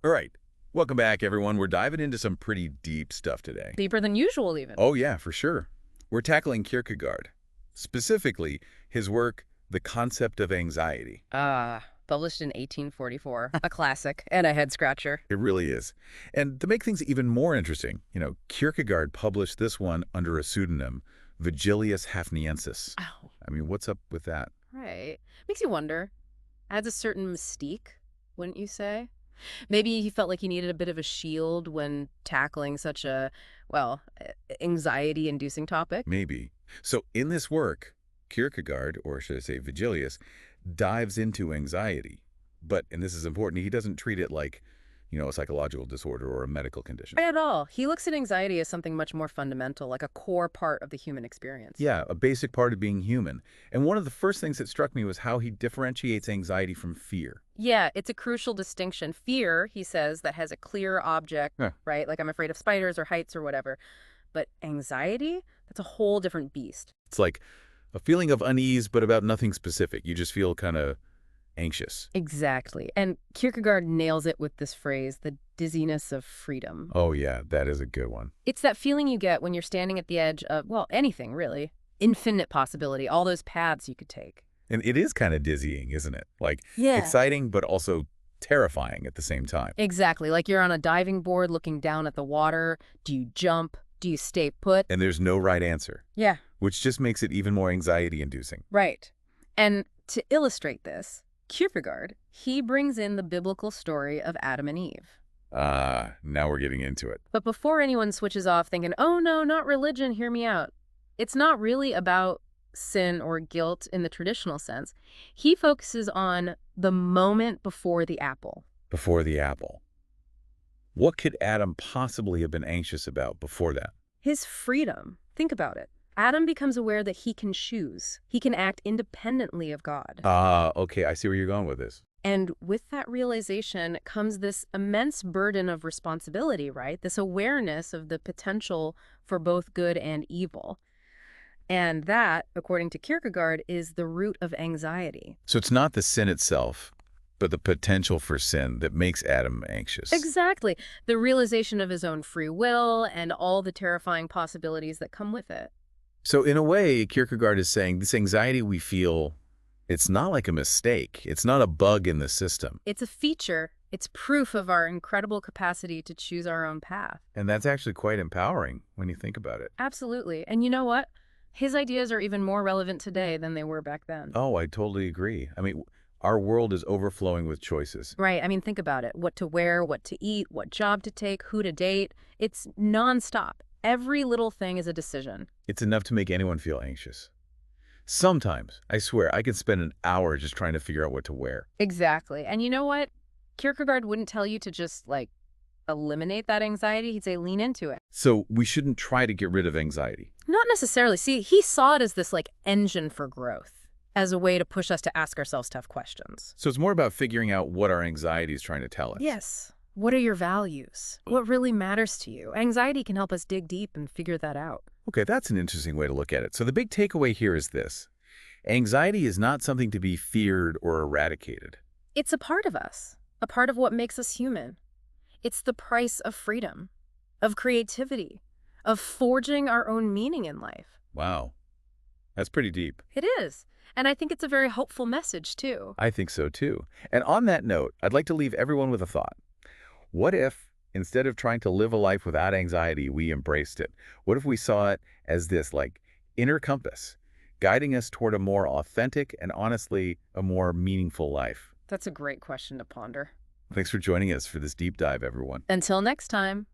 All right. Welcome back, everyone. We're diving into some pretty deep stuff today. Deeper than usual, even. Oh, yeah, for sure. We're tackling Kierkegaard, specifically his work, The Concept of Anxiety. Published in 1844. A classic and a head-scratcher. It really is. And to make things even more interesting, Kierkegaard published this one under a pseudonym, Vigilius Hafniensis. Oh, I mean, what's up with that? right. Makes you wonder. Adds a certain mystique, wouldn't you say? Maybe he felt like he needed a bit of a shield when tackling such a, well, anxiety-inducing topic. Maybe. So in this work, Kierkegaard, or should I say Vigilius, dives into anxiety. But, and this is important, he doesn't treat it like, a psychological disorder or a medical condition. At all. He looks at anxiety as something much more fundamental, like a core part of the human experience. Yeah, a basic part of being human. And one of the first things that struck me was how he differentiates anxiety from fear. Yeah, it's a crucial distinction. Fear, he says, that has a clear object, Yeah. right? Like I'm afraid of spiders or heights or whatever. But anxiety, that's a whole different beast. It's like a feeling of unease, but about nothing specific. You just feel kind of anxious. Exactly. And Kierkegaard nails it with this phrase, the dizziness of freedom. Oh, yeah, that is a good one. It's that feeling you get when you're standing at the edge of, well, anything, really. Infinite possibility, all those paths you could take. And it is kind of dizzying, isn't it? Like, Yeah. exciting, but also terrifying at the same time. Exactly. Like you're on a diving board looking down at the water. Do you jump? Do you stay put? And there's no right answer, Yeah, which just makes it even more anxiety-inducing. right. And to illustrate this, Kierkegaard, he brings in the biblical story of Adam and Eve. Now we're getting into it. But before anyone switches off thinking, oh no, not religion, hear me out. It's not really about sin or guilt in the traditional sense. He focuses on the moment before the apple. Before the apple. What could Adam possibly have been anxious about before that? His freedom. Think about it. Adam becomes aware that he can choose. He can act independently of God. Okay, I see where you're going with this. And with that realization comes this immense burden of responsibility, right? This awareness of the potential for both good and evil. And that, according to Kierkegaard, is the root of anxiety. So it's not the sin itself, but the potential for sin that makes Adam anxious. Exactly. The realization of his own free will and all the terrifying possibilities that come with it. So in a way, Kierkegaard is saying this anxiety we feel, it's not like a mistake. It's not a bug in the system. It's a feature. It's proof of our incredible capacity to choose our own path. And that's actually quite empowering when you think about it. Absolutely. And you know what? His ideas are even more relevant today than they were back then. Oh, I totally agree. I mean, our world is overflowing with choices. Right. I mean, think about it. What to wear, what to eat, what job to take, who to date. It's nonstop. Every little thing is a decision. It's enough to make anyone feel anxious. Sometimes, I swear, I can spend an hour just trying to figure out what to wear. Exactly. And you know what? Kierkegaard wouldn't tell you to just, eliminate that anxiety. He'd say lean into it. So we shouldn't try to get rid of anxiety. Not necessarily. See, he saw it as this, engine for growth, as a way to push us to ask ourselves tough questions. So it's more about figuring out what our anxiety is trying to tell us. Yes. What are your values? What really matters to you? Anxiety can help us dig deep and figure that out. Okay, that's an interesting way to look at it. So the big takeaway here is this. Anxiety is not something to be feared or eradicated. It's a part of us, a part of what makes us human. It's the price of freedom, of creativity, of forging our own meaning in life. Wow. That's pretty deep. It is. And I think it's a very hopeful message, too. I think so, too. And on that note, I'd like to leave everyone with a thought. What if, instead of trying to live a life without anxiety, we embraced it? What if we saw it as this, inner compass, guiding us toward a more authentic and, honestly, a more meaningful life? That's a great question to ponder. Thanks for joining us for this deep dive, everyone. Until next time.